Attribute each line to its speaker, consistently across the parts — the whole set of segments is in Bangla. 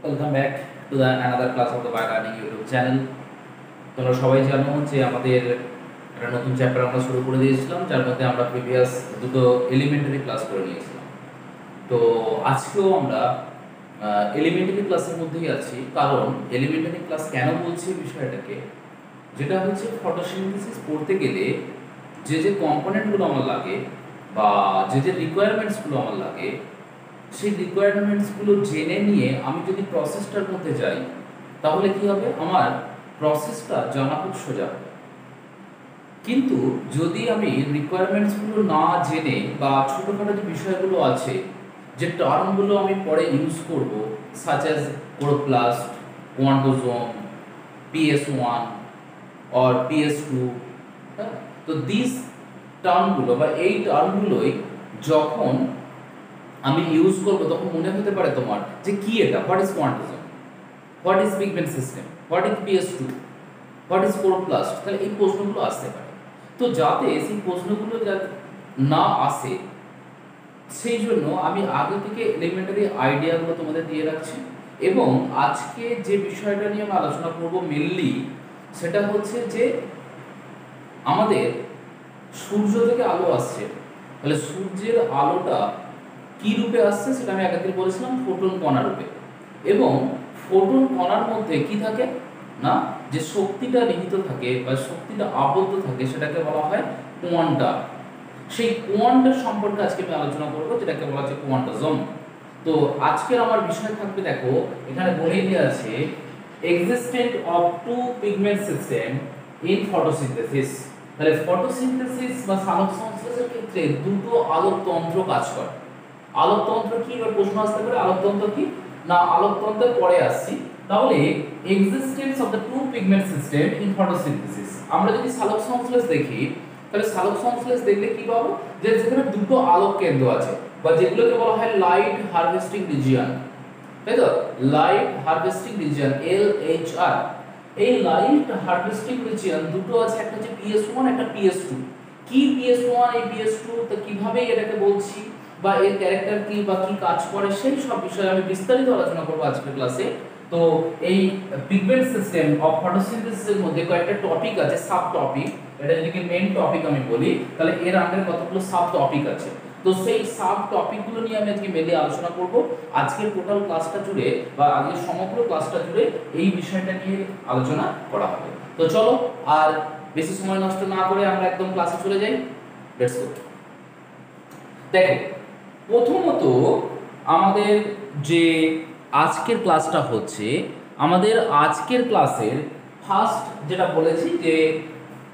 Speaker 1: Welcome back to the another class of the by learning YouTube channel. তোমরা সবাই জানো যে আমাদের একটা নতুন চ্যাপ্টার আমরা শুরু করে দিয়েছিলাম, যার মধ্যে আমরা প্রিভিয়াস দুটো এলিমেন্টারি ক্লাস করে নিয়েছিলাম। তো আজকেও আমরা এলিমেন্টারি ক্লাসের মধ্যেই আছি, কারণ এলিমেন্টারি ক্লাস কেন বলছি বিষয়টাকে, যেটা হচ্ছে ফটোসিনথেসিস পড়তে গেলে যে যে কম্পোনেন্টগুলো আমার লাগে বা যে রিকোয়ারমেন্টসগুলো আমার লাগে, সেই রিকোয়ারমেন্টসগুলো জেনে নিয়ে আমি যদি প্রসেসটার মধ্যে যাই, তাহলে কি হবে, আমার প্রসেসটা জানা খুব সোজা হবে। কিন্তু যদি আমি রিকোয়ারমেন্টসগুলো না জেনে বা ছোটোখাটো যে বিষয়গুলো আছে, যে টার্মগুলো আমি পরে ইউজ করব, such as chloroplast, quantasome, PS1 or PS2, হ্যাঁ, তো দিস টার্মগুলো বা এই টার্মগুলোই যখন আমি ইউজ করবো তখন মনে হতে পারে তোমার যে কি এটা, what is quantasome, what is pigment system, what is PS2, what is chloroplast, তাহলে এই প্রশ্নগুলো আসতে পারে। তো যাতে সেই প্রশ্নগুলো যাতে না আসে, সেই জন্য আমি আগে থেকে এলিমেন্টারি আইডিয়াগুলো তোমাদের দিয়ে রাখছি। এবং আজকে যে বিষয়টা নিয়ে আমি আলোচনা করব মেনলি, সেটা হচ্ছে যে আমাদের সূর্য থেকে আলো আসছে, তাহলে সূর্যের আলোটা কি রূপে আসছে সেটা আমি একদিন বলেছিলাম, ফোটন কণা রূপে। এবং ফোটন কণার মধ্যে কি থাকে না, যে শক্তিটা নিহিত থাকে বা শক্তিটা আবদ্ধ থাকে সেটাকে বলা হয় কোয়ান্টা। সেই কোয়ান্টার সম্পর্কে আজকে আমি আলোচনা করবো, যেটাকে বলা হচ্ছে কোয়ান্টিজম। তো আজকের আমার বিষয় থাকবে, দেখো এখানে বলেই দেওয়া আছে existent of two pigment system in photosynthesis. তাহলে ফটোসিনথেসিস বা সালোক সংশ্লেষের ক্ষেত্রে দুটো আলোকতন্ত্র কাজ করে। আলোকতন্ত্র কি, এবার প্রশ্ন আসতে পারে আলোকতন্ত্র কি না, আলোকতন্ত্রের পরে আসছি। তাহলে existence of the two pigment system in photosynthesis, আমরা যদি সালোক সংশ্লেষ দেখি, তাহলে সালোক সংশ্লেষ দেখলে কি পাবো, যে যেখানে দুটো আলোক কেন্দ্র আছে বা যেগুলোকে বলা হয় লাইট হারভেস্টিং রিজিয়ন, তাই তো, লাইট হারভেস্টিং রিজিয়ন LHR। এই লাইট হারভেস্টিং রিজিয়ন দুটো আছে, একটা হচ্ছে PS1, একটা PS2। কি PS1 এই PS2, তো কিভাবে এটাকে বলছি বা এর ক্যারেক্টার কি বা কি কাজ করে, সেই সব বিষয়ে আমি বিস্তারিত আলোচনা করব আজকের ক্লাসে। তো এই পিগমেন্ট সিস্টেম অফ ফটোসিনথেসিসের মধ্যে কয়েকটা টপিক আছে, সাব টপিক। এটা যদি মেইন টপিক আমি বলি, তাহলে এর আন্ডারে কতগুলো সাব টপিক আছে। তো সেই সাব টপিকগুলো নিয়ে আমি আজকে মেনলি আলোচনা করব। আজকের টোটাল ক্লাসটা জুড়ে বা আজকের সমগ্র ক্লাসটা জুড়ে এই বিষয়টা নিয়ে আলোচনা করা হবে। তো চলো আর বেশি সময় নষ্ট না করে আমরা একদম ক্লাসে চলে যাই। Let's go. দেখো, প্রথমত আমাদের যে আজকের ক্লাসটা হচ্ছে, আমাদের আজকের ক্লাসের ফার্স্ট যেটা বলেছি যে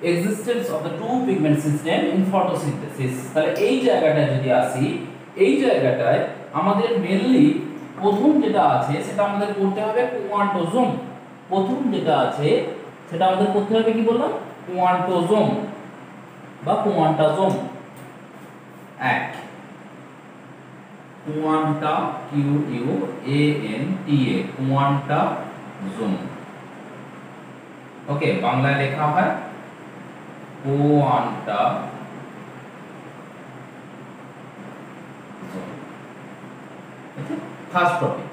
Speaker 1: existence of the two pigment system in photosynthesis. তাহলে এই জায়গাটায় যদি আসি, এই জায়গাটায় আমাদের মেনলি প্রথম যেটা আছে সেটা আমাদের করতে হবে কোয়ান্টোজোম। প্রথম যেটা আছে সেটা আমাদের করতে হবে, কি বললাম, কোয়ান্টোজোম বা কোয়ান্টাজোম। এক, কোয়ান্টা, QUANTA, কোয়ান্টাজোম। ওকে, বাংলায় লেখা হয় কোয়ান্টা। First topic.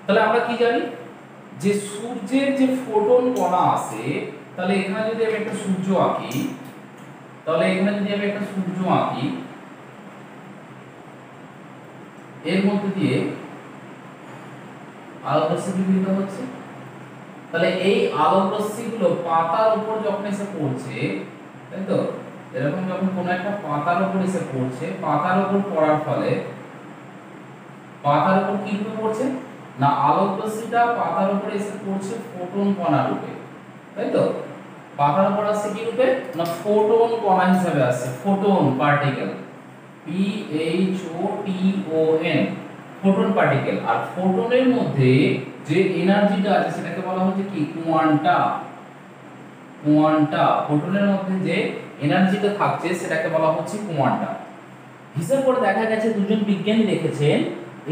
Speaker 1: তাহলে আমরা কি জানি যে সূর্যের যে ফোটন কণা আছে, তাহলে এখানে যদি আমি একটা সূর্য আঁকি, এর মধ্যে দিয়ে আলোক রশ্মি বিকিরিত হচ্ছে। তাহলে এই আলোক রশ্মিগুলো পাতার উপর যখন এসে পড়ছে, তাই তো, এরকম যখন কোনো একটা পাতার উপর এসে পড়ছে, পাতার উপর পড়ার ফলে পাতার উপর কি রূপে পড়ছে না, আলোক রশ্মিটা পাতার উপর এসে পড়ছে ফোটন কণা রূপে, তাই তো। পাতার উপর আসছে কি রূপে না, ফোটন কণা হিসেবে আসছে, photon particle, PHOTON, photon particle. আর ফোটনের মধ্যে যে এনার্জিটা আছে সেটাকে বলা হচ্ছে কি, কোয়ান্টা। ফোটনের মধ্যে যে এনার্জিটা থাকছে সেটাকে বলা হচ্ছে কোয়ান্টা। হিসাব করে দেখা গেছে দুজন বিজ্ঞানী দেখেছেন,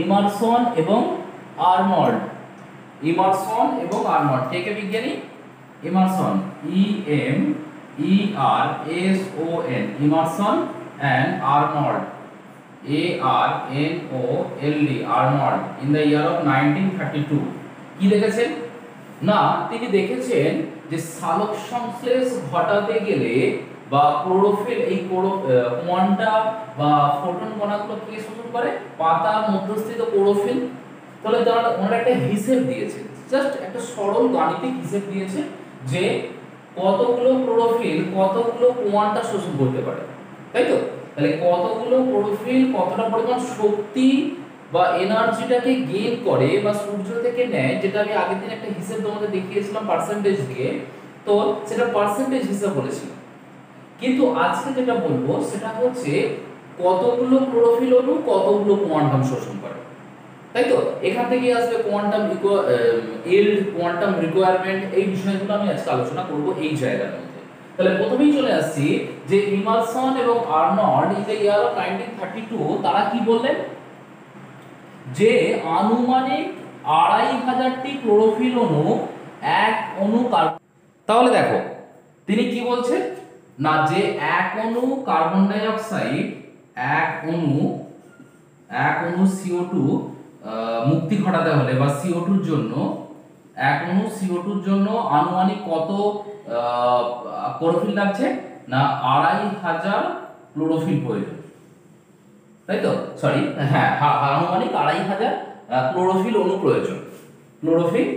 Speaker 1: ইমারসন এবং আর্নল্ড। কে কে বিজ্ঞানী? Emerson, EMERSON, Emerson and Arnold. ARNOLD Arnold in the year of 1932 কি দেখেছেন না তিনি দেখেছেন যে সালোক সংশ্লেষ ঘটাতে গেলে বা ক্লোরোফিল এই কোয়ান্টা বা ফোটন কণাগুলো কি শোষণ করে পাতার মধ্যস্থিত ক্লোরোফিল। তাহলে ওনারা একটা হিসেব দিয়েছে, জাস্ট একটা সরল গাণিতিক হিসেব দিয়েছে যে কতগুলো ক্লোরোফিল কতগুলো কোয়ান্টা শোষণ করতে পারে, তাই তো। তাহলে কতগুলো ক্লোরোফিল কতটা পরিমাণ শক্তি বা এনার্জিটাকে গেইন করে বা সূর্য থেকে নেয়, যেটা আমি আগের দিন একটা হিসেব তোমাদের দেখিয়েছিলাম পার্সেন্টেজ দিয়ে, তো সেটা পার্সেন্টেজ হিসাব বলেছিলাম। কিন্তু আজকে যেটা বলবো সেটা হচ্ছে কতগুলো ক্লোরোফিল অণু কতগুলো কোয়ান্টাম শোষণ করে, তাই তো। এখান থেকে আসবে কোয়ান্টাম ইল্ড, কোয়ান্টাম রিকোয়ারমেন্ট, এই বিষয়গুলো আমি আজকে আলোচনা করব এই জায়গার মধ্যে। তাহলে প্রথমেই চলে আসছি যে ইমালসন এবং Arnold in the year of 1932 তারা কি বললেন যে আনুমানিক 2500টি ক্লোরোফিল অণু এক অণু তাহলে দেখো তিনি কি বলছেন না যে এক অণু কার্বন ডাই অক্সাইড এক অণু CO2 মুক্তি ঘটাতে হলে বা CO2 এর জন্য এক অণু CO2 এর জন্য আনুমানিক কত ক্লোরোফিল লাগছে না 2500 ক্লোরোফিল প্রয়োজন, তাই তো। সরি, হ্যাঁ, আনুমানিক 2500 ক্লোরোফিল অণু প্রয়োজন। ক্লোরোফিল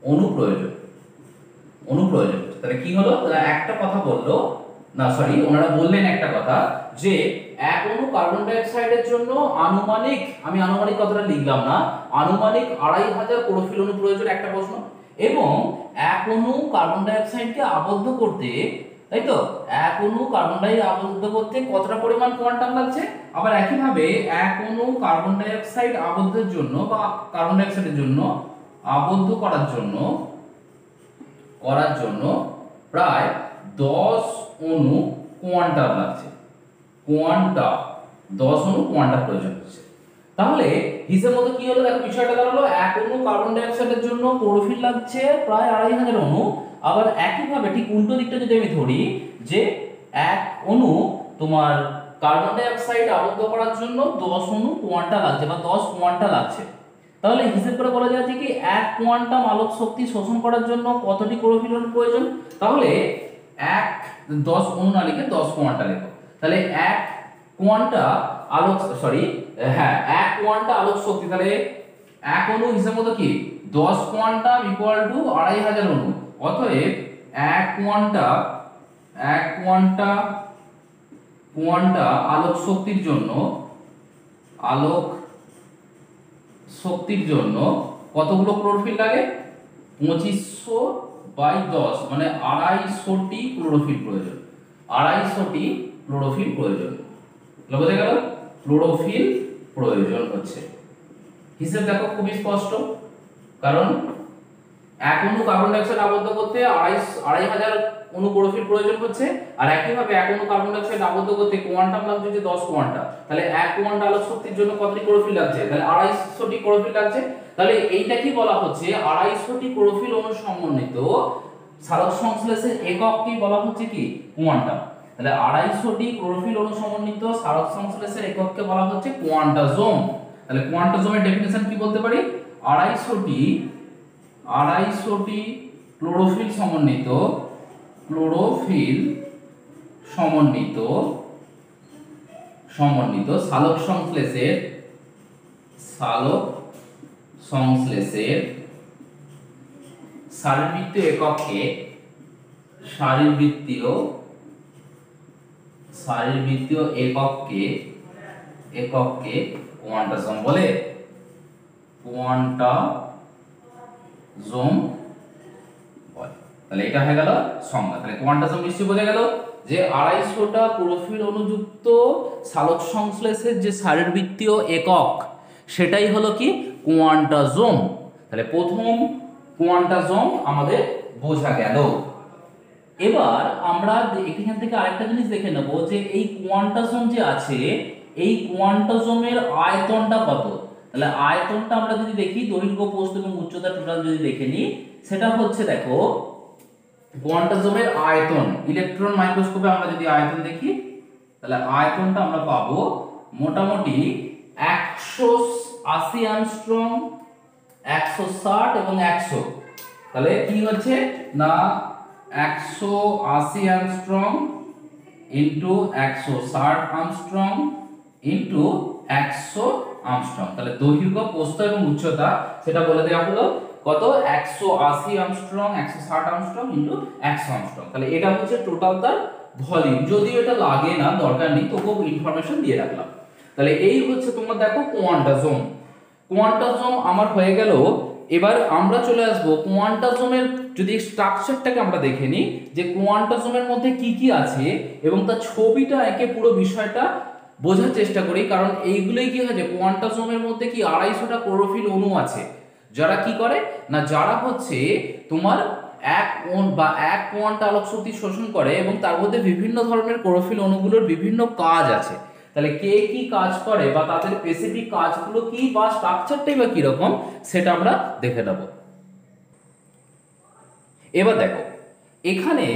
Speaker 1: অণু প্রয়োজন তাহলে কি হলো, একটা কথা বললো না, সরি, ওনারা বললেন একটা কথা যে এক অণু কার্বন ডাই অক্সাইডের জন্য আনুমানিক, আমি আনুমানিক কথাটা লিখলাম না, আনুমানিক 2500 ক্লোরোফিল অণু প্রয়োজন, একটা প্রশ্ন। এবং এক অণু কার্বন ডাই অক্সাইডকে আবদ্ধ করতে, তাই তো, এক অণু কার্বন ডাই আবদ্ধ করতে কতটা পরিমাণ কোয়ান্টাম লাগছে। আবার একই ভাবে এক অণু কার্বন ডাই অক্সাইড আবদ্ধের জন্য বা কার্বন ডাই অক্সাইডের জন্য আবদ্ধ করার জন্য প্রায় 10 অণু কোয়ান্টাম লাগছে। 10 অণু কোয়ান্টাম প্রয়োজন হচ্ছে। তাহলে হিসেব মতো কি হলো, দেখো বিষয়টা দাঁড়ালো এক অণু কার্বন ডাই অক্সাইডের জন্য ক্লোরোফিল লাগছে প্রায় 2500 অণু। আবার একই ভাবে ঠিক উল্টো দিকটা যদি আমি ধরি যে এক অণু তোমার কার্বন ডাই অক্সাইড আবদ্ধ করার জন্য 10 অণু কোয়ান্টা লাগছে বা 10 কোয়ান্টা লাগছে। তাহলে হিসেব করে বলা যায় যে কি এক কোয়ান্টাম আলোক শক্তি শোষণ করার জন্য কতটি ক্লোরোফিল অণু প্রয়োজন। তাহলে 10 অণু না লিখে 10 কোয়ান্টা লেখো। তাহলে এক কোয়ান্টা আলোক, সরি, হ্যাঁ, এক কোয়ান্টা আলোক শক্তি, তাহলে এক অণু হিসাব মতো কি 10 কোয়ান্টাম ইকুয়াল টু 2500 অণু। অতএব এক কোয়ান্টা আলোক শক্তির জন্য কতগুলো ক্লোরোফিল লাগে, 2500/10 মানে 250টি ক্লোরোফিল প্রয়োজন। 250টি ক্লোরোফিল প্রয়োজন, বোঝা গেল, ক্লোরোফিল প্রয়োজন হচ্ছে। হিসেব দেখো খুবই স্পষ্ট, কারণ এক অণু কার্বন ডাই অক্সাইড আবদ্ধ করতে 2500 অণু ক্লোরোফিল প্রয়োজন হচ্ছে। আর একইভাবে এক অণু কার্বন ডাই অক্সাইড আবদ্ধ করতে কোয়ান্টাম লাগছে যে 10 কোয়ান্টা, তাহলে এক কোয়ান্টা আলোক শক্তির জন্য কতটি ক্লোরোফিল লাগছে, তাহলে 250টি ক্লোরোফিল লাগছে। তাহলে এইটা কি বলা হচ্ছে 250টি ক্লোরোফিল অণু সমন্বিত সালোক সংশ্লেষের এককটি বলা হচ্ছে কি কোয়ান্টাম। তাহলে 250টি ক্লোরোফিল অণু সমন্বিত সালোক সংশ্লেষের একককে বলা হচ্ছে কোয়ান্টাজোম। তাহলে কোয়ান্টাজোমের ডেফিনিশন কি বলতে পারি, 250টি ক্লোরোফিল সমন্বিত সালোক সংশ্লেষের শারীরবৃত্তীয় একককে কোয়ান্টাজম বলে। তাহলে এটা হয়ে গেল সংজ্ঞা। তাহলে কোয়ান্টাজম নিশ্চয়ই বোঝা গেল যে 250টা ক্লোরোফিল অণুযুক্ত সালোক সংশ্লেষের যে শারীরবৃত্তীয় একক সেটাই হলো কি কোয়ান্টাজম। তাহলে প্রথম কোয়ান্টাজম আমাদের বোঝা গেল। এবার আমরা এখান থেকে আরেকটা জিনিস দেখে নেব যে এই কোয়ান্টাজম যে আছে, এই কোয়ান্টাজমের আয়তনটা কত। তাহলে আয়তনটা আমরা যদি দেখি, দৈর্ঘ্য, প্রস্থ এবং উচ্চতা টোটাল যদি দেখে নিই, সেটা হচ্ছে দেখো কোয়ান্টাজমের আয়তন, ইলেকট্রন মাইক্রোস্কোপে আমরা যদি আয়তন দেখি, তাহলে আয়তনটা আমরা পাবো মোটামুটি 180 অ্যাংস্ট্রম, 160 এবং 100। তাহলে কি হচ্ছে না 180 angstrom into 160 angstrom into 100 angstrom. তাহলে দৈর্ঘ্য, প্রস্থ এবং উচ্চতা সেটা বলে দেওয়া হলো কত 180 অ্যাংস্ট্রম, 160 অ্যাংস্ট্রম ইন্টু 100 অ্যাংস্ট্রম। তাহলে এটা হচ্ছে টোটাল তার ভলিউম। যদিও এটা লাগে না, দরকার নেই, তবুও ইনফরমেশন দিয়ে রাখলাম। তাহলে এই হচ্ছে তোমার দেখো কোয়ান্টাজম। কোয়ান্টাজম আমার হয়ে গেল। এবার আমরা চলে আসবো কোয়ান্টাজমের যদি স্ট্রাকচারটাকে আমরা দেখে নিই যে কোয়ান্টাজমের মধ্যে কি কি আছে এবং তার ছবিটা এঁকে পুরো বিষয়টা বোঝার চেষ্টা করি। কারণ এইগুলোই কি হয় যে কোয়ান্টাজমের মধ্যে কি 250টা ক্লোরোফিল অণু আছে, যারা কি করে না যারা হচ্ছে তোমার এক কোয়ান্টা আলোক শক্তি শোষণ করে এবং তার মধ্যে বিভিন্ন ধরনের ক্লোরোফিল অণুগুলোর বিভিন্ন কাজ আছে। তাহলে কে কি কাজ করে বা তাদের স্পেসিফিক কাজগুলো কি বা স্ট্রাকচারটাই বা কিরকম সেটা আমরা দেখে নেব। এবার দেখো এখানে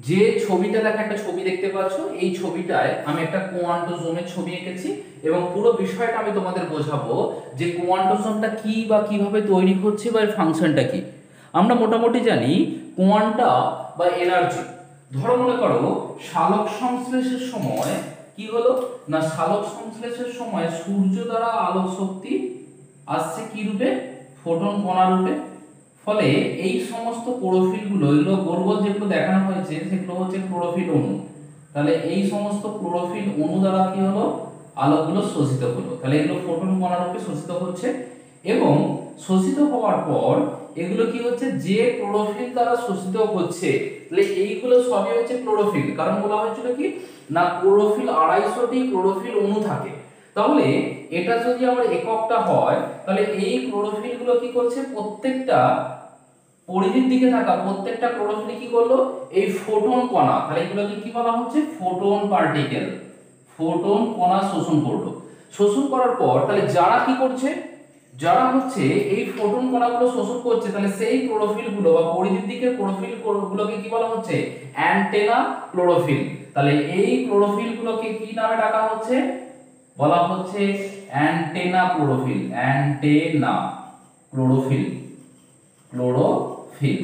Speaker 1: যে ছবিটা দেখা, একটা ছবি দেখতে পাচ্ছ, এই ছবিটায় আমি একটা কোয়ান্টোজোমের ছবি এঁকেছি এবং পুরো বিষয়টা আমি তোমাদের বোঝাবো যে কোয়ান্টোজোমটা কি বা কিভাবে তৈরি হচ্ছে বা এর ফাংশনটা কি। আমরা মোটামুটি জানি কোয়ান্টা বা এনার্জি, ধরো মনে করো সালোক সংশ্লেষের সময় কি হলো না সালোক সংশ্লেষের সময় সূর্য দ্বারা আলোক শক্তি আসছে কি রূপে, ফোটন কণা রূপে। ফলে এই সমস্ত ক্লোরোফিল গুলো, এগুলো গোল গোল যেগুলো দেখানো হয়েছে সেগুলো হচ্ছে ক্লোরোফিল অণু। তাহলে এই সমস্ত ক্লোরোফিল অণু দ্বারা কি হলো আলোকগুলো শোষিত হলো। তাহলে এগুলো ফোটন কণা রূপে শোষিত হচ্ছে এবং শোষিত হওয়ার পর এগুলো কি হচ্ছে যে ক্লোরোফিল দ্বারা শোষিত হচ্ছে, তাহলে এইগুলো সবই হচ্ছে ক্লোরোফিল। কারণ বলা হয়েছিল কি না ক্লোরোফিল 250টি ক্লোরোফিল অণু থাকে। তাহলে এটা যদি আমার এককটা হয় তাহলে এই ক্লোরোফিল গুলো কি করছে, প্রত্যেকটা পরিধির দিকে থাকা প্রত্যেকটা ক্লোরোফিল কি করলো এই ফোটন কণা, তাহলে এগুলোকে কি বলা হচ্ছে ফোটন পার্টিকেল, ফোটন কণা শোষণ করলো। শোষণ করার পর তাহলে যারা কি করছে, যারা হচ্ছে এই ফোটন কণাগুলো শোষণ করছে, তাহলে সেই ক্লোরোফিল গুলো বা পরিধির দিকে ক্লোরোফিল গুলোকে কি বলা হচ্ছে অ্যান্টেনা ক্লোরোফিল। তাহলে এই ক্লোরোফিল গুলোকে কি নামে ডাকা হচ্ছে, বলা হচ্ছে antenna chlorophyll, antenna chlorophyll, chlorophyll.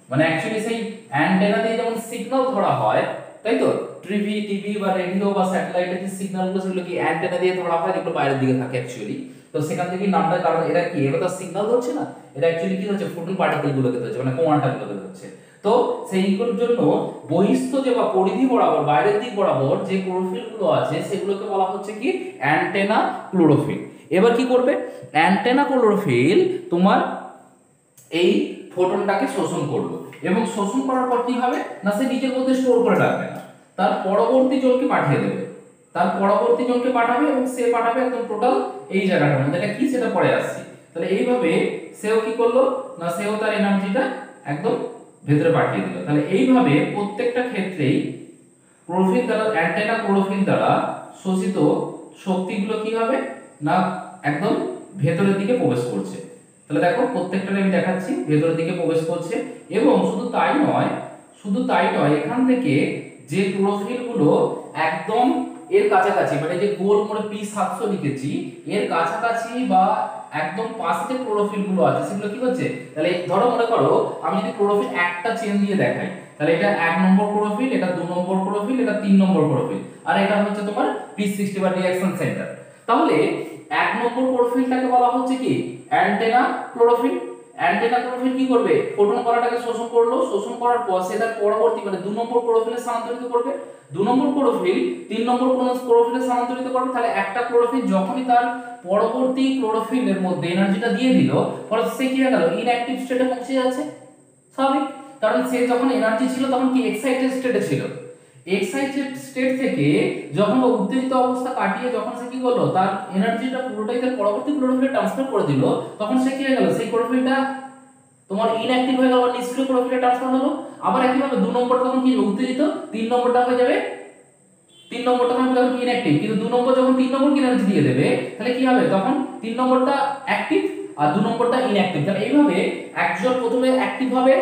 Speaker 1: মানে অ্যাকচুয়ালি সেই অ্যান্টেনা দিয়ে যেমন সিগন্যাল ধরা হয়, তাই তো টিভি বা রেডিও বা স্যাটেলাইটের যে সিগন্যালগুলো সেগুলো কি অ্যান্টেনা দিয়ে ধরা হয়, যেগুলো বাইরের দিকে থাকে অ্যাকচুয়ালি। তো সেখান থেকে নামটা, কারণ এরা কি এরা তো সিগন্যাল ধরছে না, এটা অ্যাকচুয়ালি কি হচ্ছে ফোটন পার্টিকেল গুলোকে ধরছে, মানে কোয়ান্টা গুলোকে ধরছে। তো সেইগুলোর জন্য বহিস্থ যে বা পরিধি বরাবর বাইরের দিক বরাবর যে ক্লোরোফিল গুলো আছে সেগুলোকে বলা হচ্ছে কি অ্যান্টেনা ক্লোরোফিল। এবার কি করবে অ্যান্টেনা ক্লোরোফিল তোমার এই ফোটনটাকে শোষণ করলো এবং শোষণ করার পর কি হবে না সে নিজের মধ্যে স্টোর করে রাখবে না, তার পরবর্তী জনকে পাঠিয়ে দেবে, তার পরবর্তী জনকে পাঠাবে এবং সে পাঠাবে একদম টোটাল এই জায়গাটার মধ্যে। এটা কি সেটা পরে আসছি। তাহলে এইভাবে সেও কি করলো না সেও তার এনার্জিটা একদম ভেতরে পাঠিয়ে দিল। তাহলে এইভাবে প্রত্যেকটা ক্ষেত্রেই ক্লোরোফিল দ্বারা, অ্যান্টেনা ক্লোরোফিল দ্বারা শোষিত শক্তিগুলো কি হবে না একদম ভেতরের দিকে প্রবেশ করছে। তাহলে দেখো প্রত্যেকটা আমি দেখাচ্ছি ভেতরের দিকে প্রবেশ করছে এবং শুধু তাই নয়, শুধু তাই নয়, এখান থেকে যে ক্লোরোফিল গুলো একদম এর কাছাকাছি, মানে যে গোল করে P700 লিখেছি এর কাছাকাছি বা একদম পাশে যে ক্লোরোফিল গুলো আছে সেগুলো কি হচ্ছে, তাহলে ধরো মনে করো আমি যদি ক্লোরোফিল একটা চেন দিয়ে দেখাই, তাহলে এটা 1 নম্বর ক্লোরোফিল, এটা 2 নম্বর ক্লোরোফিল, এটা 3 নম্বর ক্লোরোফিল, আর এটা হচ্ছে তোমার P60 বা রিঅ্যাকশন সেন্টার। তাহলে 1 নম্বর ক্লোরোফিলটাকে বলা হচ্ছে কি অ্যান্টেনা ক্লোরোফিল। অ্যান্টেনা ক্লোরোফিল কি করবে ফোটন কণাটাকে শোষণ করলো, শোষণ করার পর সেটা পরবর্তী মানে 2 নম্বর ক্লোরোফিলে স্থানান্তরিত করবে, 2 নম্বর ক্লোরোফিল 3 নম্বর ক্লোরোফিলে স্থানান্তরিত করবে। তাহলে একটা ক্লোরোফিল যখনই তার পরবর্তী ক্লোরোফিলের মধ্যে এনার্জিটা দিয়ে দিল, ফলে সে কি হয়ে গেল ইনঅ্যাকটিভ স্টেটে পৌঁছে যাচ্ছে, স্বাভাবিক। কারণ সে যখন এনার্জি ছিল তখন কি এক্সাইটেড স্টেটে ছিল, এক্সাইটেড স্টেট থেকে যখন উত্তেজিত অবস্থা কাটিয়ে যখন সে কি করলো তার এনার্জিটা পুরোটাই তার পরবর্তী ক্লোরোফিলে ট্রান্সফার করে দিল, তখন সে কি হয়ে গেল সেই ক্লোরোফিলটা তোমার ইনঅ্যাক্টিভ হয়ে গেল বা নিষ্ক্রিয় ক্লোরোফিলে ট্রান্সফার হলো। আবার একইভাবে 2 নম্বরটা তখন কি উত্তেজিত, 3 নম্বরটা হয়ে যাবে, 3 নম্বরটা তখন কি ইনঅ্যাক্টিভ, কিন্তু 2 নম্বর যখন 3 নম্বর এনার্জি দিয়ে দেবে তাহলে কি হবে তখন 3 নম্বরটা অ্যাক্টিভ আর 2 নম্বরটা ইনঅ্যাক্টিভ। তাহলে এইভাবে একজন প্রথমে অ্যাক্টিভ হবে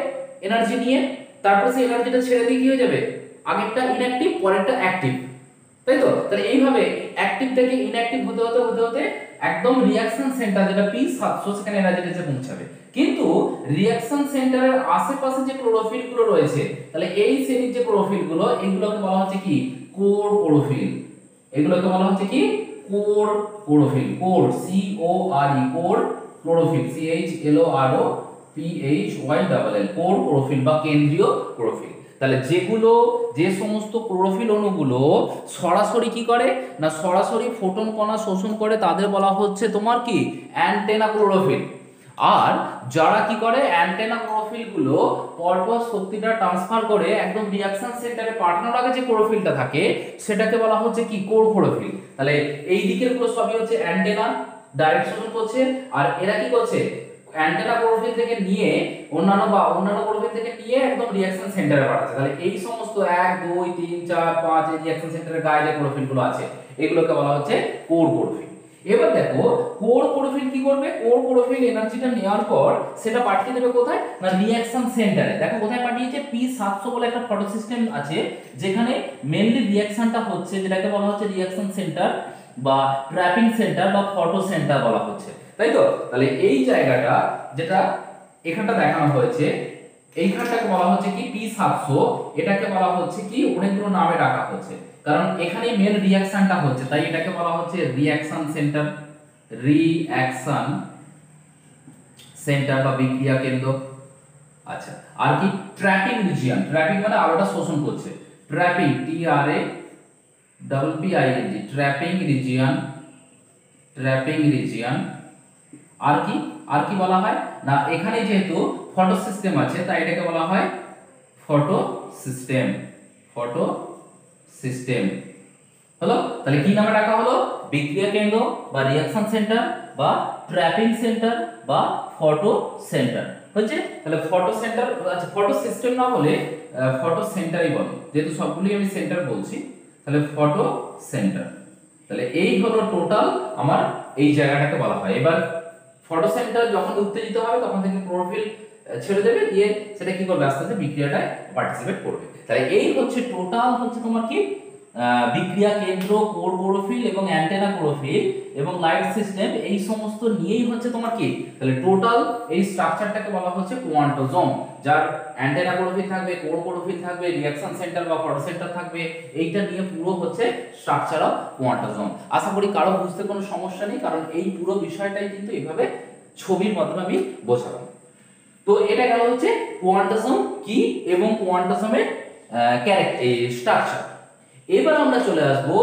Speaker 1: এনার্জি নিয়ে, তারপর সেই এনার্জিটা ছেড়ে দিয়ে কি হয়ে যাবে আগেরটা ইনঅ্যাক্টিভ পরেরটা অ্যাক্টিভ, তাই তাই তো? তাহলে এইভাবে অ্যাক্টিভ থেকে ইনঅ্যাক্টিভ হতে হতে হতে হতে একদম রিঅ্যাকশন সেন্টার যেটা P700 সেখানে এনার্জিতে পৌঁছাবে। কিন্তু রিঅ্যাকশন সেন্টারের আশেপাশে যে ক্লোরোফিল গুলো রয়েছে, তাহলে এই শ্রেণীর যে ক্লোরোফিল গুলো এগুলোকে বলা হচ্ছে কি কোর ক্লোরোফিল। এগুলোকে বলা হচ্ছে কি core chlorophyll. Core CORE core chlorophyll CHLOROPHYLL core chlorophyll বা কেন্দ্রীয় ক্লোরোফিল। তাহলে যেগুলো যে সমস্ত ক্লোরোফিল অণুগুলো সরাসরি কি করে না সরাসরি ফোটন কণা শোষণ করে তাদের বলা হচ্ছে তোমার কি অ্যান্টেনা ক্লোরোফিল। আর যারা কি করে অ্যান্টেনা ক্লোরোফিল গুলো পরপর শক্তিটা ট্রান্সফার করে একদম রিঅ্যাকশন সেন্টারে পাঠানোর আগে যে ক্লোরোফিলটা থাকে সেটাকে বলা হচ্ছে কি কোর ক্লোরোফিল। তাহলে এই দিকের গুলো সবই হচ্ছে অ্যান্টেনা ডাইরেক্ট শোষণ করছে, আর এরা কি করছে অ্যান্টেনা ক্লোরোফিল থেকে নিয়ে অন্যান্য ক্লোরোফিল থেকে নিয়ে একদম রিঅ্যাকশন সেন্টারে পাঠাচ্ছে। তাহলে এই সমস্ত 1 2 3 4 5 এই রিঅ্যাকশন সেন্টারের গায়ে যে ক্লোরোফিল গুলো আছে এগুলোকে বলা হচ্ছে কোর ক্লোরোফিল। এবার দেখো কোর ক্লোরোফিল কি করবে, কোর ক্লোরোফিল এনার্জিটা নেওয়ার পর সেটা পাঠিয়ে দেবে কোথায় না রিঅ্যাকশন সেন্টারে। দেখো কোথায় পাঠিয়েছে P700 বলে একটা ফটো সিস্টেম আছে যেখানে মেইনলি রিঅ্যাকশনটা হচ্ছে, যেটাকে বলা হচ্ছে রিঅ্যাকশন সেন্টার বা ট্র্যাপিং সেন্টার বা ফটো সেন্টার বলা হচ্ছে, তাই তো? তাহলে এই জায়গাটা যেটা এখানটা দেখানো হয়েছে এইখানটাকে বলা হচ্ছে কি P700, এটাকে বলা হচ্ছে কি অনেকগুলো নামে ডাকা হচ্ছে কারণ এখানে মেন রিঅ্যাকশনটা হচ্ছে, তাই এটাকে বলা হচ্ছে রিঅ্যাকশন সেন্টার, রিঅ্যাকশন সেন্টার বা বিক্রিয়া কেন্দ্র। আচ্ছা, আর কি ট্র্যাপিং রিজিয়ন, ট্র্যাপিং মানে আলোটা শোষণ করছে, trapping TRAPPING trapping region, trapping region. আর কি বলা হয় না এখানে যেহেতু ফটো সিস্টেম আছে তাই এটাকে বলা হয় ফটো সিস্টেম, ফটো সিস্টেম হলো। তাহলে কি নামে ডাকা হলো বিক্রিয়া কেন্দ্র বা রিঅ্যাকশন সেন্টার বা ট্র্যাপিং সেন্টার বা ফটো সেন্টার হচ্ছে। তাহলে ফটো সেন্টার, আচ্ছা ফটো সিস্টেম না বলে ফটো সেন্টারই বলে, যেহেতু সবগুলোই আমি সেন্টার বলছি তাহলে ফটো সেন্টার। তাহলে এই হলো টোটাল আমার এই জায়গাটাকে বলা হয়। এবার ফটো সেন্টার যখন উত্তেজিত হবে তখন থেকে ক্লোরোফিল ছেড়ে দেবে, দিয়ে সেটা কি করবে আস্তে আস্তে বিক্রিয়াটায় পার্টিসিপেট করবে। তাহলে এই হচ্ছে টোটাল হচ্ছে তোমার কি বিক্রিয়া কেন্দ্র, কোর ক্লোরোফিল এবং অ্যান্টেনা ক্লোরোফিল এবং লাইট সিস্টেম, এই সমস্ত নিয়েই হচ্ছে তোমার কি তাহলে টোটাল এই স্ট্রাকচারটাকে বলা হচ্ছে কোয়ান্টোজোম, যার অ্যান্টেনা ক্লোরোফিল থাকবে, কোর ক্লোরোফিল থাকবে, রিঅ্যাকশন সেন্টার বা ফটো সেন্টার থাকবে, এইটা নিয়ে পুরো হচ্ছে স্ট্রাকচার অফ কোয়ান্টোজোম। আশা করি কারো বুঝতে কোনো সমস্যা নেই, কারণ এই পুরো বিষয়টাই কিন্তু এইভাবে ছবির মাধ্যমে আমি বোঝালাম। তো এটা গেল হচ্ছে কোয়ান্টোজোম কি এবং কোয়ান্টোজোমের স্ট্রাকচার। এবার আমরা চলে আসবো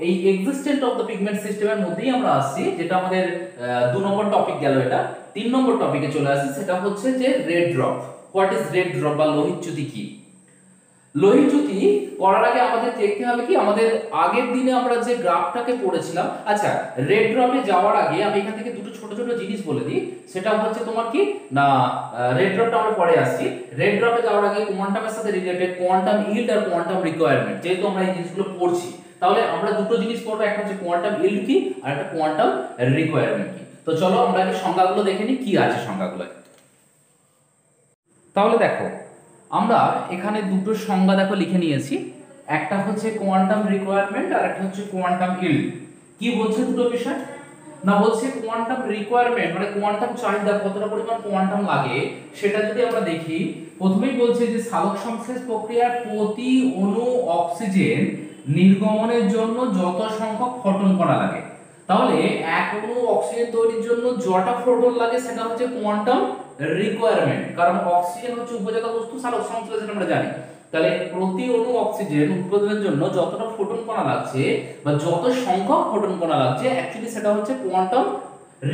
Speaker 1: এই এক্সিস্টেন্ট অফ দ্য পিগমেন্ট সিস্টেমের মধ্যেই আমরা আসছি, যেটা আমাদের 2 নম্বর টপিক গেল। এটা 3 নম্বর টপিকে চলে আসি, সেটা হচ্ছে যে red drop. What is red drop বা লোহিতচ্যুতি কি? লোহিতচ্যুতি করার আগে আমাদের দেখতে হবে কি আমাদের আগের দিনে আমরা যে গ্রাফটাকে পড়েছিলাম। আচ্ছা, রেড ড্রপে যাওয়ার আগে আমি এখান থেকে দুটো ছোট ছোট জিনিস বলে দিই। সেটা হচ্ছে তোমার কি না রেড ড্রপটা আমরা পরে আসছি। রেড ড্রপে যাওয়ার আগে কোয়ান্টামের সাথে রিলেটেড কোয়ান্টাম ইল্ড আর কোয়ান্টাম রিকোয়ারমেন্ট, যেহেতু আমরা এই জিনিসগুলো পড়ছি তাহলে আমরা দুটো জিনিস পড়বো, একটা হচ্ছে কোয়ান্টাম ইল্ড কি আর একটা কোয়ান্টাম রিকোয়ারমেন্ট কি। তো চলো আমরা আগে সংজ্ঞাগুলো দেখে নিই কি আছে সংজ্ঞাগুলো। তাহলে দেখো আমরা এখানে দুটো সংজ্ঞা দেখো লিখে নিয়েছি, একটা হচ্ছে কোয়ান্টাম রিকোয়ারমেন্ট আর একটা হচ্ছে কোয়ান্টাম ইল্ড। কি বলছে দুটো বিষয় না বলছে কোয়ান্টাম রিকোয়ারমেন্ট মানে কোয়ান্টাম চাহিদা, কতটা পরিমাণ কোয়ান্টাম লাগে সেটা যদি আমরা দেখি, প্রথমেই বলছে যে সালোক সংশ্লেষ প্রক্রিয়ার প্রতি অণু অক্সিজেন নির্গমনের জন্য যত সংখ্যক ফোটন কণা লাগে। তাহলে এক অণু অক্সিজেন তৈরির জন্য যটা ফোটন লাগে সেটা হচ্ছে কোয়ান্টাম রিকোয়ারমেন্ট, কারণ অক্সিজেন হচ্ছে উপজাত বস্তু সালোক সংশ্লেষ আমরা জানি। তাহলে প্রতি অণু অক্সিজেন উৎপাদনের জন্য যতটা ফোটন কণা লাগছে বা যত সংখ্যক ফোটন কণা লাগছে অ্যাকচুয়ালি সেটা হচ্ছে কোয়ান্টাম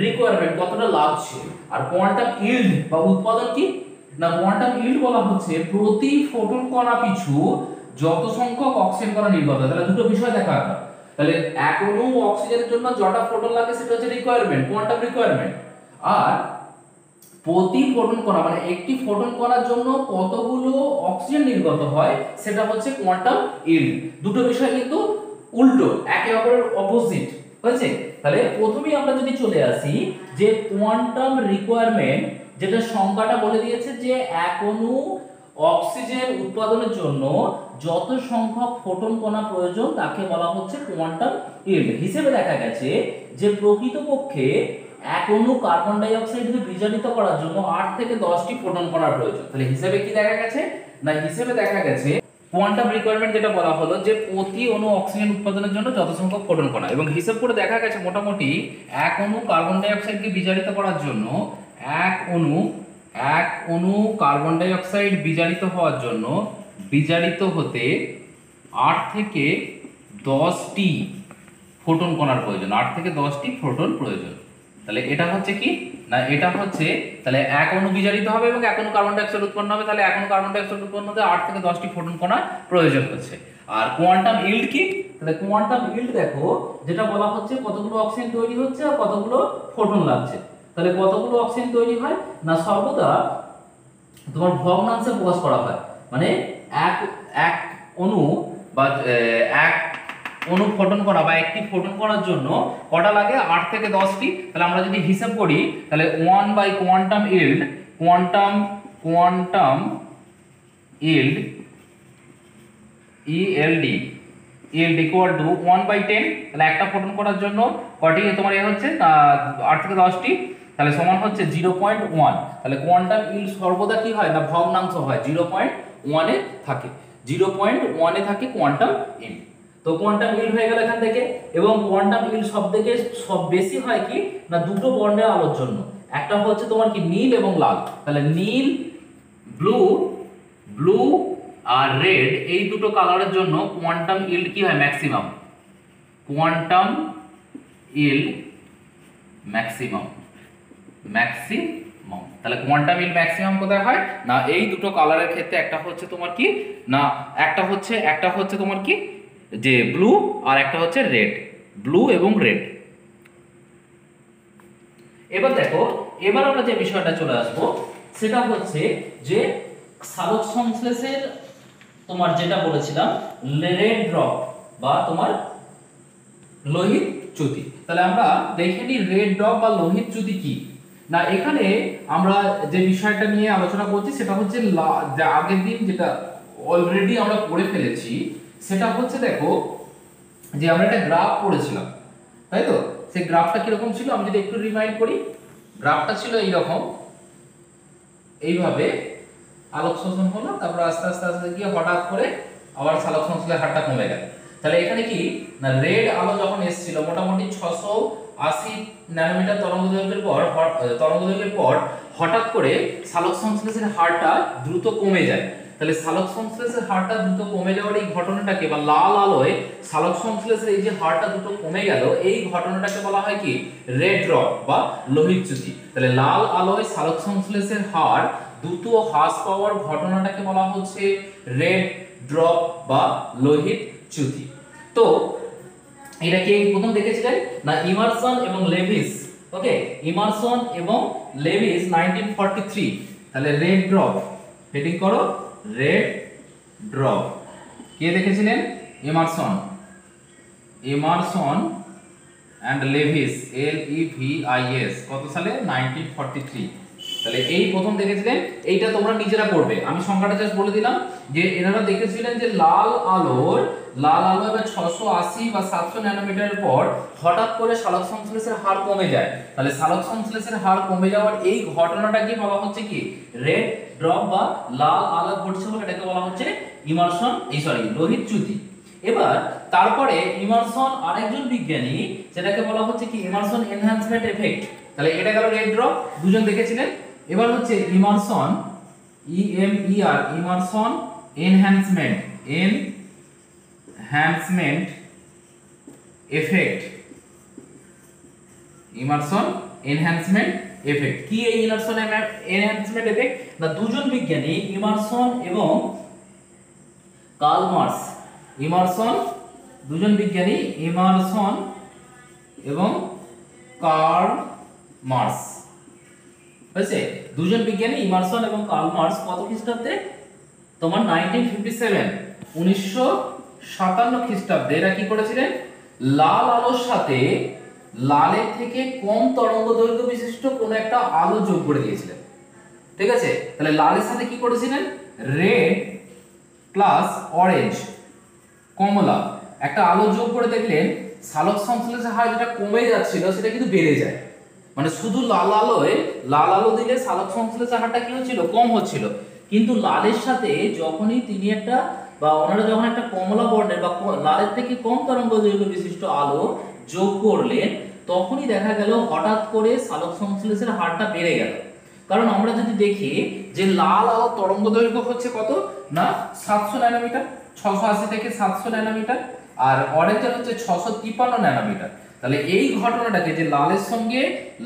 Speaker 1: রিকোয়ারমেন্ট, কতটা লাগছে। আর কোয়ান্টাম ইল্ড বা উৎপাদন কি না কোয়ান্টাম ইল্ড বলা হচ্ছে প্রতি ফোটন কণা পিছু যত সংখ্যক অক্সিজেন কণা নির্গত হয়। তাহলে দুটো বিষয় দেখা গেল। তাহলে এক অণু অক্সিজেনের জন্য যটা ফোটন লাগে সেটা হচ্ছে রিকোয়ারমেন্ট, কোয়ান্টাম রিকোয়ারমেন্ট। আর প্রতি ফোটন কণা মানে একটি ফোটন কণার জন্য কতগুলো অক্সিজেন নির্গত হয় সেটা হচ্ছে কোয়ান্টাম ইল্ড। দুটো বিষয় কিন্তু উল্টো, একে অপরের অপোজিট হয়েছে। তাহলে প্রথমেই আমরা যদি চলে আসি যে কোয়ান্টাম রিকোয়ারমেন্ট, যেটা সংজ্ঞাটা বলে দিয়েছে যে এক অণু অক্সিজেন উৎপাদনের জন্য যত সংখ্যক ফোটন কণা প্রয়োজন তাকে বলা হচ্ছে কোয়ান্টাম ইল্ড। হিসেবে দেখা গেছে যে প্রকৃতপক্ষে এক অণু কার্বন ডাই অক্সাইডকে বিজারিত করার জন্য 8 থেকে 10টি ফোটন কণার প্রয়োজন। তাহলে হিসেবে কি দেখা গেছে না, হিসেবে দেখা গেছে কোয়ান্টাম রিকোয়ারমেন্ট যেটা বলা হলো যে প্রতি অণু অক্সিজেন উৎপাদনের জন্য যত সংখ্যক ফোটন কণা, এবং হিসাব করে দেখা গেছে মোটামুটি এক অণু কার্বন ডাই অক্সাইডকে বিজারিত করার জন্য এক অণু কার্বন ডাই অক্সাইড বিজারিত হওয়ার জন্য বিজারিত হতে 8 থেকে 10টি ফোটন কণার প্রয়োজন, 8 থেকে 10টি ফোটন প্রয়োজন। তাহলে এটা হচ্ছে কি না, এটা হচ্ছে তাহলে এক অণু বিজারিত হবে এবং এক অণু কার্বন ডাই অক্সাইড উৎপন্ন হবে, তাহলে এক অণু কার্বন ডাই অক্সাইড উৎপন্ন হতে 8 থেকে 10টি ফোটন কণা প্রয়োজন হচ্ছে। আর কোয়ান্টাম ইল্ড কি, তাহলে কোয়ান্টাম ইল্ড দেখো যেটা বলা হচ্ছে কতগুলো অক্সিজেন তৈরি হচ্ছে আর কতগুলো ফোটন লাগছে। তাহলে কতগুলো অক্সিজেন তৈরি হয় না, সর্বদা তোমার ভগ্নাংশে প্রকাশ করা হয়, মানে এক অণু বা এক অণু ফোটন করা বা একটি ফোটন করার জন্য কটা লাগে, 8 থেকে 10টি। তাহলে আমরা যদি হিসাব করি তাহলে 1 by quantum yield yield equal to 1/10। তাহলে একটা ফোটন করার জন্য কটি তোমার হচ্ছে 8 থেকে 10টি, তাহলে সমান হচ্ছে 0.1। তাহলে কোয়ান্টাম ইল্ড সর্বদা কি হয় না, ভগ্নাংশ হয়, 0.1 এ থাকে, 0.1 এ থাকে কোয়ান্টাম ইল্ড। তো কোয়ান্টাম ইল্ড হয়ে গেল এখান থেকে। এবং কোয়ান্টাম ইল্ড সব বেশি হয় কি না, দুটো বর্ণের আলোর জন্য, একটা হচ্ছে তোমার কি নীল এবং লাল। তাহলে নীল, ব্লু আর রেড, এই দুটো কালারের জন্য কোয়ান্টাম ইল্ড কি হয়, ম্যাক্সিমাম। Quantum yield maximum. তাহলে কোয়ান্টাম ইল্ড ম্যাক্সিমাম কোথায় হয় না, এই দুটো কালারের ক্ষেত্রে, একটা হচ্ছে তোমার কি না, একটা হচ্ছে তোমার কি যে ব্লু আর একটা হচ্ছে রেড, ব্লু এবং রেড। এবার দেখো, এবার আমরা যে বিষয়টা চলে আসবো সেটা হচ্ছে যে সালোক সংশ্লেষের তোমার যেটা বলেছিলাম রেড ড্রপ বা তোমার লোহিত চ্যুতি। তাহলে আমরা দেখে নিই রেড ড্রপ বা লোহিত চ্যুতি কি না। এখানে আমরা যে বিষয়টা নিয়ে আলোচনা করছি সেটা হচ্ছে আগের দিন যেটা অলরেডি আমরা পড়ে ফেলেছি, সেটা হচ্ছে দেখো যে আমরা একটা গ্রাফ পড়েছিলাম, তাই তো? সেই গ্রাফটা কিরকম ছিল আমি যদি একটু রিমাইন্ড করি, গ্রাফটা ছিল এইরকম, এইভাবে আলোক শোষণ হলো, তারপর আস্তে আস্তে আস্তে গিয়ে হঠাৎ করে আবার সালোক সংশ্লেষের হারটা কমে গেল। তাহলে এখানে কি না, রেড আলো যখন এসেছিল মোটামুটি 680 ন্যানোমিটার তরঙ্গদৈর্ঘ্যের পর হঠাৎ করে সালোক সংশ্লেষের হারটা দ্রুত কমে যায়। তাহলে সালোক সংশ্লেষের হারটা দ্রুত কমে যাওয়ার এই ঘটনাটাকে, বা লাল আলোয় সালোক সংশ্লেষের এই যে হারটা দ্রুত কমে গেল, এই ঘটনাটাকে বলা হয় কি রেড ড্রপ বা লোহিত চ্যুতি। তাহলে লাল আলোয় সালোক সংশ্লেষের হার দ্রুত হ্রাস পাওয়ার ঘটনাটাকে বলা হচ্ছে রেড ড্রপ বা লোহিত চ্যুতি। তো এটা কে প্রথম দেখেছিলেন না, ইমারসন এবং লেভিস। ওকে, ইমারসন এবং লেভিস 1943। তাহলে রেড ড্রপ, হেডিং করো রেড ড্রপ, কে দেখেছিলেন? ইমারসন এন্ড লেভিস, LEVIS, কত সালে? 1943। তাহলে এই প্রথম দেখেছিলেন। এইটা তোমরা নিজেরা পড়বে, আমি সংখ্যাটা জাস্ট বলে দিলাম যে এনারা দেখেছিলেন যে লাল আলোর এবার 680 বা 700 ন্যানোমিটারের পর হঠাৎ করে সালোক সংশ্লেষের হার কমে যায়। তাহলে সালোক সংশ্লেষের হার কমে যাওয়ার এই ঘটনাটাকে বলা হচ্ছে কি রেড ড্রপ বা লাল আলো ঘটছে বলে এটাকে বলা হচ্ছে ইমারসন, লোহিত চ্যুতি। এবার তারপরে ইমারসন আরেকজন বিজ্ঞানী, সেটাকে বলা হচ্ছে কি ইমারসন এনহ্যান্সমেন্ট এফেক্ট। তাহলে এটা গেল রেড ড্রপ, দুজন দেখেছিলেন। এবার হচ্ছে Emerson, Emerson enhancement effect. Emerson enhancement effect কি? এই ইমারসন এনহ্যান্সমেন্ট এফেক্ট না, দুজন বিজ্ঞানী ইমারসন এবং কার্ল মার্কস, দুজন বিজ্ঞানী ইমারসন এবং কার্ল মার্কস, হয়েছে? দুজন বিজ্ঞানী ইমারসন এবং কার্ল মার্কস কত খ্রিস্টাব্দে? তোমার 1957 খ্রিস্টাব্দে এরা কি করেছিলেন? লাল আলোর সাথে লালের থেকে কম তরঙ্গ দৈর্ঘ্য বিশিষ্ট কোন একটা আলো যোগ করে দিয়েছিলেন। ঠিক আছে, তাহলে লালের সাথে কি করেছিলেন, রেড প্লাস অরেঞ্জ কমলা একটা আলো যোগ করে দেখলেন সালোক সংশ্লেষের হার যেটা কমে যাচ্ছিল সেটা কিন্তু বেড়ে যায়। মানে শুধু লাল আলো দিলে সালোক সংশ্লেষের হারটা কি হচ্ছিল, কম হচ্ছিল, কিন্তু লালের সাথে যখনই তিনি একটা বা ওনারা যখন একটা কমলা বর্ণের বা লালের থেকে কম তরঙ্গদৈর্ঘ্য বিশিষ্ট আলো যোগ করলেন তখনই দেখা গেল হঠাৎ করে সালোক সংশ্লেষের হারটা বেড়ে গেল। কারণ আমরা যদি দেখি যে লাল আলো তরঙ্গদৈর্ঘ্য হচ্ছে কত না 700 ন্যানোমিটার, 680 থেকে 700 ন্যানোমিটার, আর অরেঞ্জের হচ্ছে 653 ন্যানোমিটার। তাহলে এই ঘটনাটাকে যে লালের সঙ্গে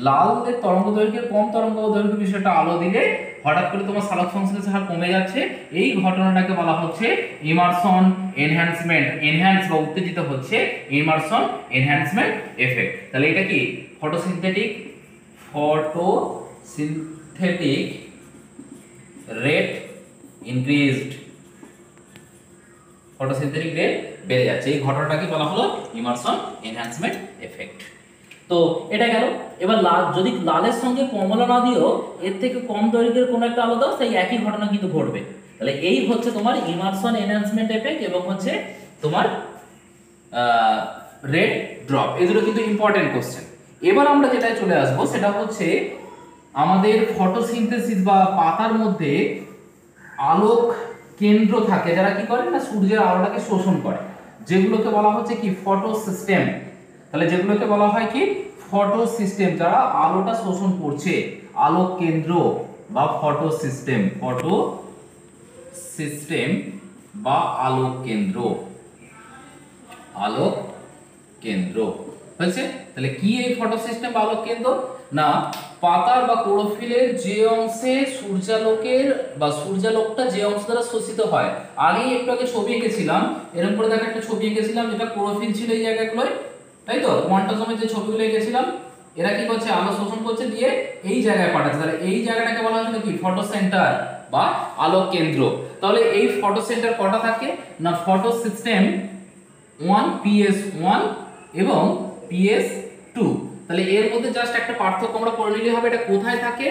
Speaker 1: লালের তরঙ্গদৈর্ঘ্যের কম তরঙ্গদৈর্ঘ্য বিষয়টা আলো দিলে হঠাৎ করে তোমার সালোক সংশ্লেষের হার কমে যাচ্ছে, এই ঘটনাটাকে বলা হচ্ছে ইমারশন এনহ্যান্সমেন্ট, এনহ্যান্স বা উত্তেজিত হচ্ছে ইমারশন এনহ্যান্সমেন্ট এফেক্ট। তাহলে এটা কি photosynthetic rate increased, photosynthetic rate বেড়ে যাচ্ছে, এই ঘটনাটাকে বলা হলো ইমারশন এনহ্যান্সমেন্ট এফেক্ট। তো এটা গেল। এবার যদি লালের সঙ্গে কমলা না দিও এর থেকে কম দৈর্ঘ্যের কোনো একটা আলো দাও সেই একই ঘটনা কিন্তু ঘটবে। তাহলে এই হচ্ছে তোমার ইমারশন এনহ্যান্সমেন্ট এফেক্ট এবং হচ্ছে তোমার রেড ড্রপ, এই দুটো কিন্তু ইম্পর্টেন্ট কোশ্চেন। এবার আমরা যেটা চলে আসবো সেটা হচ্ছে আমাদের ফটোসিনথেসিস বা পাতার মধ্যে আলোক কেন্দ্র থাকে যারা কি করে না সূর্যের আলোটাকে শোষণ করে, যেগুলোকে বলা হচ্ছে কি ফটো সিস্টেম। তাহলে যেগুলোকে বলা হয় কি ফটো সিস্টেম, যারা আলোটা শোষণ করছে, আলোক কেন্দ্র বা ফটো সিস্টেম বা আলোক কেন্দ্র হয়েছে। তাহলে কি এই ফটো সিস্টেম বা আলোক কেন্দ্র না পাতার বা ক্লোরোফিলের যে অংশে সূর্যালোকটা যে অংশ দ্বারা শোষিত হয়, আগেই একটু আগে ছবি এঁকেছিলাম, এরকম করে দেখো একটা ছবি এঁকেছিলাম যেটা ক্লোরোফিল ছিল এই জায়গাগুলোয়, তাই তো কোয়ান্টাজমের যে ছবিগুলো এঁকেছিলাম, এরা কি করছে আলো শোষণ করছে দিয়ে এই জায়গায় পাঠাচ্ছে। তাহলে এই জায়গাটাকে বলা হচ্ছে কি ফটো সেন্টার বা আলোক কেন্দ্র। তাহলে এই ফটো সেন্টার কটা থাকে না ফটো সিস্টেম 1 PS1 এবং PS2। তাহলে এর মধ্যে জাস্ট একটা পার্থক্য আমরা করে নিলে হবে, এটা কোথায় থাকে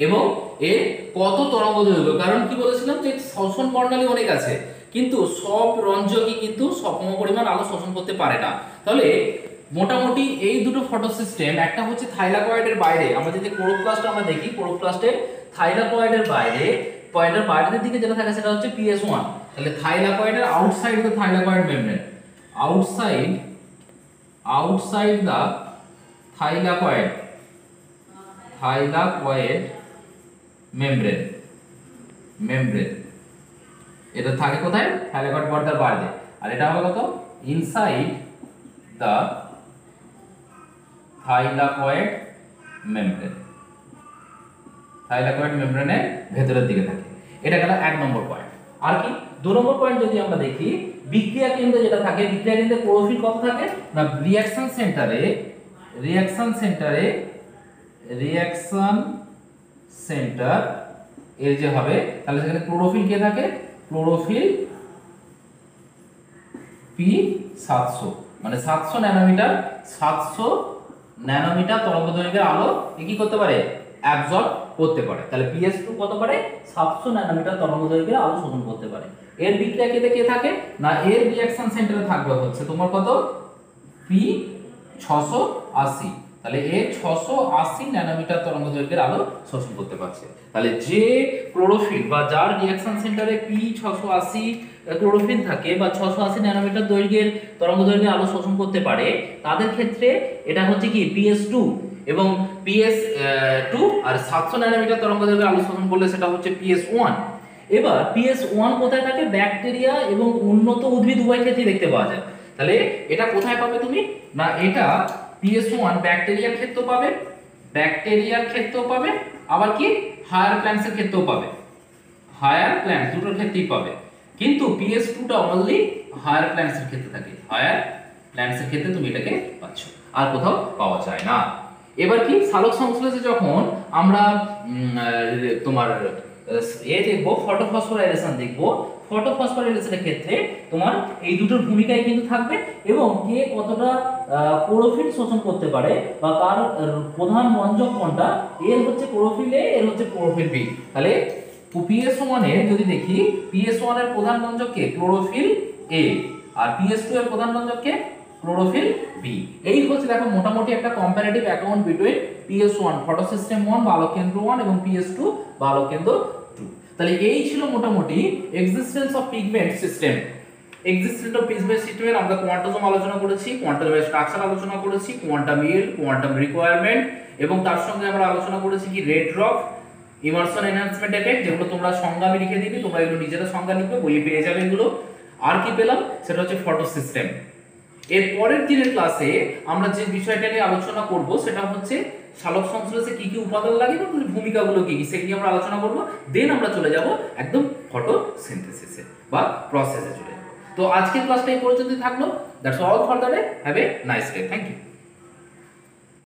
Speaker 1: এবং এর কত তরঙ্গদৈর্ঘ্য। কারণ কি বলেছিলাম যে শোষণ বর্ণালী অনেক আছে কিন্তু সব রঞ্জকই কিন্তু সম পরিমাণ আলো শোষণ করতে পারে না। তাহলে মোটামুটি এই দুটো ফটো সিস্টেম, একটা হচ্ছে থাইলাকয়েডের বাইরে, আমরা যদি ক্লোরোপ্লাস্ট আমরা দেখি ক্লোরোপ্লাস্টের থাইলাকয়েডের বাইরে পয়েন্টের বাইরের দিকে যেটা থাকে সেটা হচ্ছে PS1। তাহলে থাইলাকয়েডের outside the thylakoid membrane, outside the thylakoid membrane এটা থাকে কোথায় থাইলাকয়েড পর্দার বাইরে, আর এটা হবে কত ইনসাইড দা থাইলাকয়েড মেমব্রেনের ভেতরের দিকে থাকে। এটা গেল 1 নম্বর পয়েন্ট। আর কি 2 নম্বর পয়েন্ট যদি আমরা দেখি বিক্রিয়া কেন্দ্রে যেটা থাকে, বিক্রিয়া কেন্দ্রে ক্লোরোফিল কত থাকে না রিঅ্যাকশন সেন্টার এর যে হবে তাহলে সেখানে ক্লোরোফিল কে থাকে, ক্লোরোফিল P700 মানে 700 ন্যানোমিটার তরঙ্গদৈর্ঘ্যের আলো কি করতে পারে অ্যাবজর্ব করতে পারে। তাহলে PS2 কত পারে 700 ন্যানোমিটার তরঙ্গদৈর্ঘ্যের আলো শোষণ করতে পারে। এর বিক্রিয়া কেন্দ্রে কে থাকে না এর রিঅ্যাকশন সেন্টারে থাকবে হচ্ছে তোমার কত P680। তাহলে এর 680 ন্যানোমিটার তরঙ্গদৈর্ঘ্যের আলো শোষণ করতে পারছে। তাহলে যে ক্লোরোফিল বা যার রিঅ্যাকশন সেন্টারে P680 ক্লোরোফিল থাকে বা 680 ন্যানোমিটার দৈর্ঘ্যের তরঙ্গদৈর্ঘ্যের আলো শোষণ করতে পারে তাদের ক্ষেত্রে এটা হচ্ছে কি PS2 এবং PS2 আর 700 ন্যানোমিটার তরঙ্গদৈর্ঘ্যের আলো শোষণ করলে সেটা হচ্ছে PS1। এবার PS1 কোথায় থাকে ব্যাকটেরিয়া এবং উন্নত উদ্ভিদ উভয় ক্ষেত্রেই দেখতে পাওয়া যায়। তাহলে এটা কোথায় পাবে তুমি না এটা PS1 ব্যাকটেরিয়ার ক্ষেত্রেও পাবে আবার কি হায়ার প্ল্যান্টসের ক্ষেত্রেও পাবে, হায়ার প্ল্যান্ট দুটোর ক্ষেত্রেই পাবে, কিন্তু PS2 টা অনলি হায়ার প্ল্যান্টসের ক্ষেত্রে থাকে, হায়ার প্ল্যান্টসের ক্ষেত্রে তুমি এটাকে পাচ্ছ, আর কোথাও পাওয়া যায় না। এবার কি সালোক সংশ্লেষে যখন আমরা তোমার এ দেখবো ফটোফসফোরাইলেশন দেখবো। ফটোফসফোরাইলেশনের ক্ষেত্রে তোমার এই দুটোর ভূমিকাই কিন্তু থাকবে এবং কে কতটা ক্লোরোফিল শোষণ করতে পারে বা কার প্রধান মঞ্জক কোনটা, এর হচ্ছে ক্লোরোফিল এ, এর হচ্ছে ক্লোরোফিল বি। তাহলে পিএস1 এর যদি দেখি, পিএস1 এর প্রধান মঞ্জক কে, ক্লোরোফিল এ, আর পিএস2 এর প্রধান মঞ্জক কে, ক্লোরোফিল বি। এই হচ্ছে দেখো মোটামুটি একটা comparative account between PS one photosystem 1 বা আলোককেন্দ্র 1 এবং পিএস2 বা আলোককেন্দ্র 2। তাহলে এই ছিল মোটামুটি existence of pigment system. Existence of pigment সিস্টেমের আমরা কোয়ান্টাম আলোচনা করেছি, কোয়ান্টামের স্ট্রাকচার আলোচনা করেছি, কোয়ান্টাম ইল্ড, কোয়ান্টাম রিকোয়ারমেন্ট, এবং তার সঙ্গে আমরা আলোচনা করেছি কি red drop, immersion enhancement effect, যেগুলো তোমরা সংজ্ঞা আমি লিখে দিবি, তোমরা এগুলো নিজেরা সংজ্ঞা লিখবে, বইয়ে পেয়ে যাবে এগুলো। আর কি পেলাম সেটা হচ্ছে ফটো সিস্টেম। এর পরের দিনের ক্লাসে আমরা যে বিষয়টা নিয়ে আলোচনা করব সেটা হচ্ছে সালোক সংশ্লেষে কি কি উপাদান লাগে এবং ভূমিকাগুলো কি কি সেগুলো আমরা আলোচনা করব। দেন আমরা চলে যাব একদম ফটোসিনথেসিসে বা প্রসেসে চলে যাব। তো আজকের ক্লাসটা এই পর্যন্তই থাকলো। That's all for the day. Have a nice day. Thank you.